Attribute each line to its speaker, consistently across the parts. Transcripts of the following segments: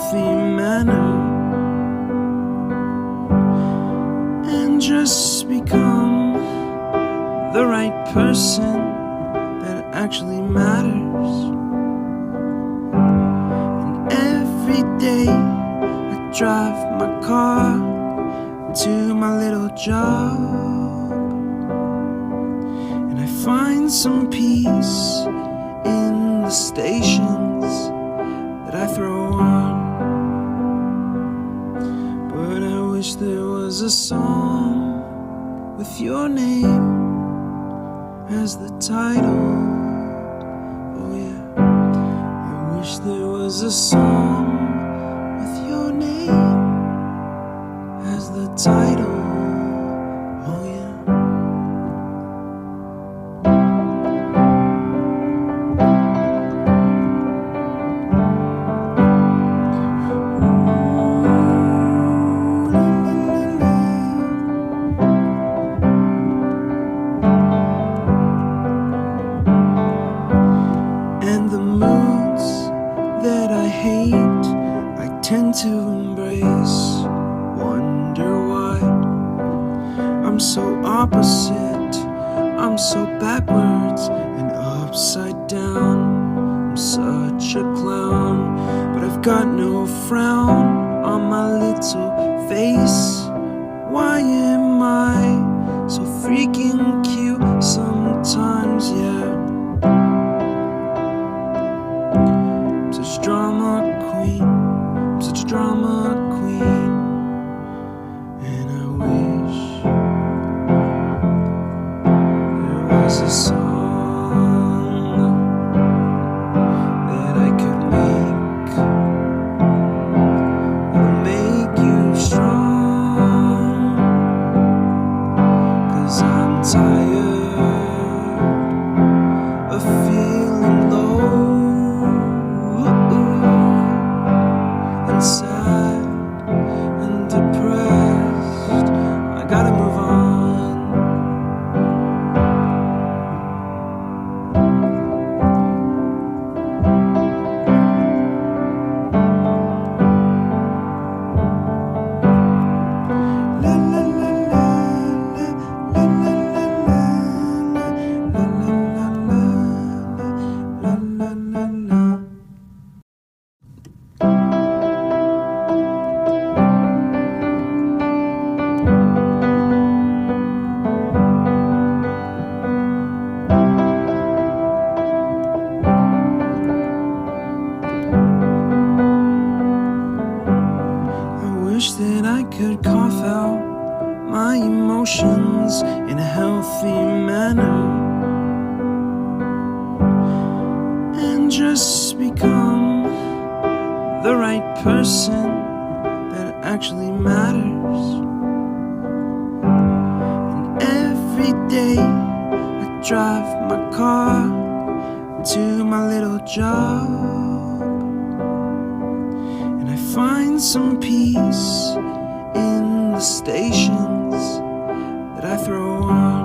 Speaker 1: healthy manner and just become the right person that actually matters. And every day I drive my car to my little job, and I find some peace in the stations that I throw on. But I wish there was a song with your name as the title. Oh yeah, I wish there was a song with your name as the title. Oh yeah. And the moods that I hate, I tend to embrace. Wonder why I'm so opposite, I'm so backwards and upside down. I'm such a clown, but I've got no frown on my little face. Why am I so freaking cute sometimes, yeah? I'm such a drama queen, I'm such a drama queen. And I wish there was a song that I could make that'll make you strong. 'Cause I'm tired of feeling low and sad and depressed. I gotta move on. La la la la la la la la la la la. I wish that I could cough out my emotions in a healthy manner and just become the right person that actually matters. And every day I drive my car to my little job, and I find some peace in the stations that I throw on.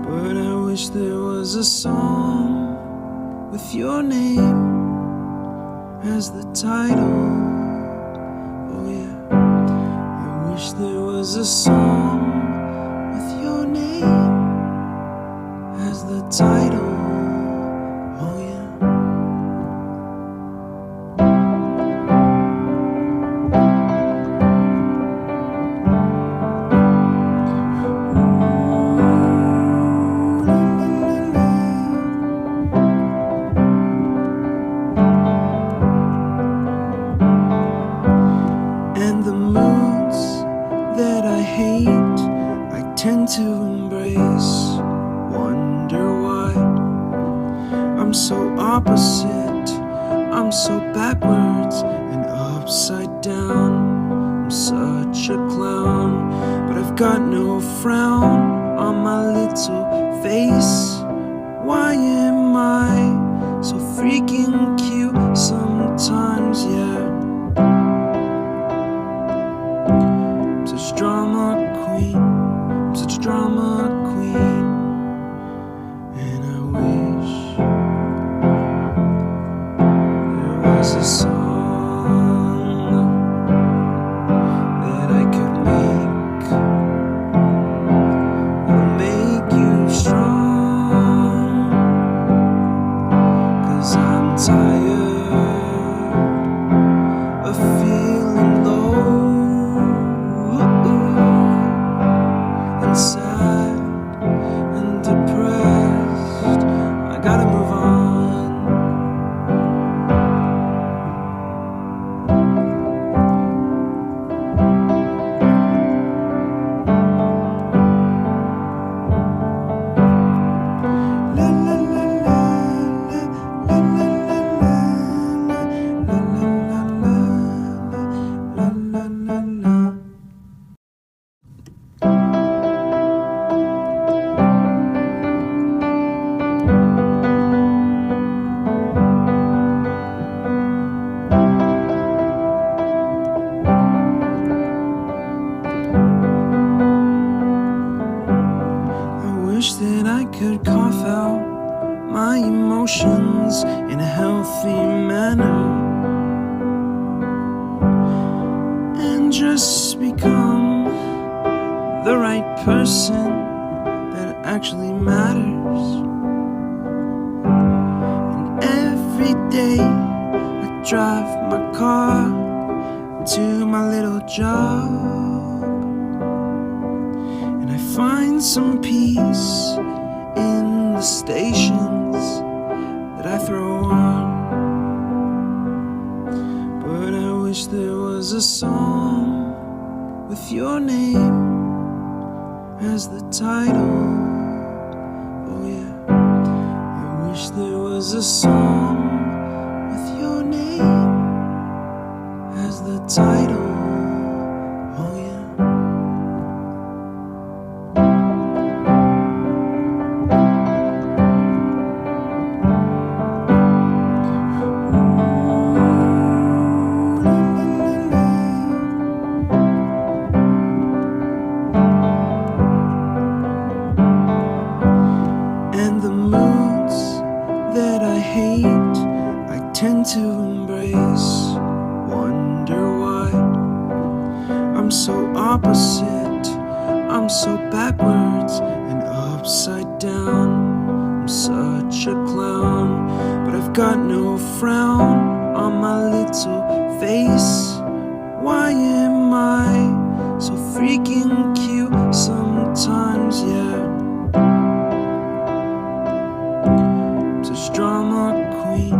Speaker 1: But I wish there was a song with your name as the title. Oh yeah, I wish there was a song with your name as the title. Oh yeah. And the moods that I hate, I tend to embrace. Wonder why I'm so opposite, I'm so backwards and upside down. I'm such a clown, but I've got no frown on my little face. Why am I so freaking cute sometimes, yeah? I'm such a drama queen, I'm such a drama queen. And I wish there was a and sad and depressed. I gotta move on. Wish that I could cough out my emotions in a healthy manner and just become the right person that actually matters. And every day I drive my car to my little job, find some peace in the stations that I throw on. But I wish there was a song with your name as the title. Oh yeah, I wish there was a song with your name as the title. Oh yeah. Tend to embrace, wonder why I'm so opposite, I'm so backwards and upside down. I'm such a clown, but I've got no frown on my little face. Why am I so freaking cute sometimes, yeah? I'm such drama queen,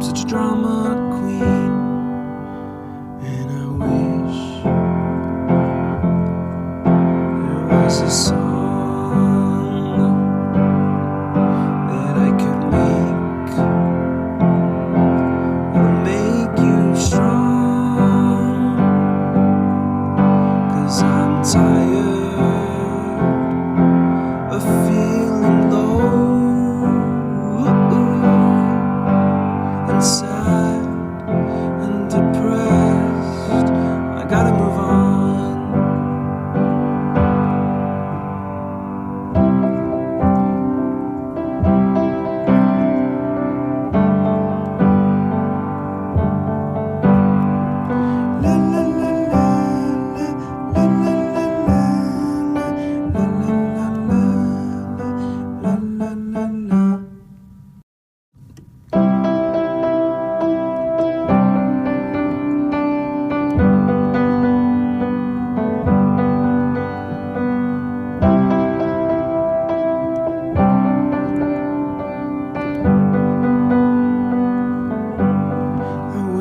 Speaker 1: such a drama queen, and I wish there was a song that I could make that'll make you strong, 'cause I'm tired of feeling low, sad and depressed. I gotta move on.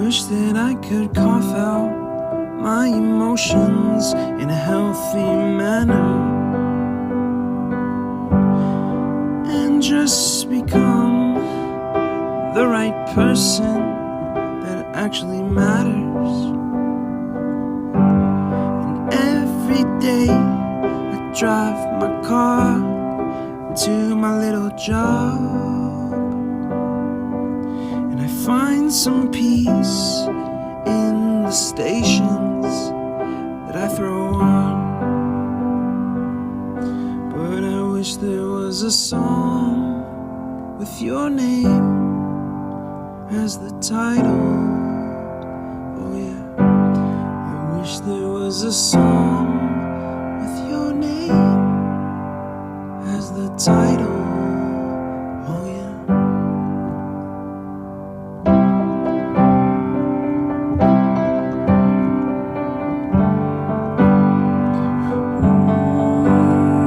Speaker 1: Wish that I could cough out my emotions in a healthy manner and just become the right person that actually matters. And every day I drive my car to my little job, find some peace in the stations that I throw on. But I wish there was a song with your name as the title. Oh yeah, I wish there was a song with your name as the title. Oh yeah. Ooh.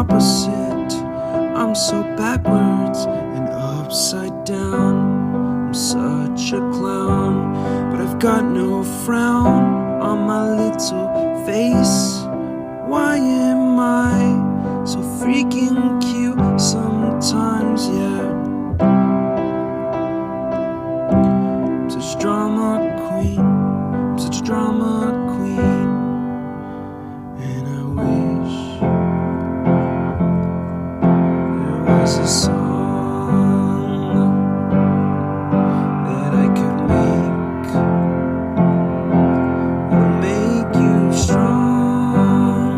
Speaker 1: opposite. I'm so backwards and upside down. I'm such a clown, but I've got no frown on my little face. Why am I so freaking cute sometimes, yeah? I'm such a drama queen, I'm such a drama queen. And I wish there was a song that I could make that'll make you strong.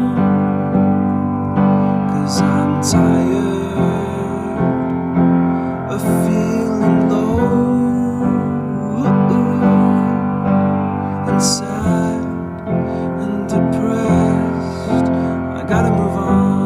Speaker 1: 'Cause I'm tired of feeling low and sad and depressed. I gotta move on.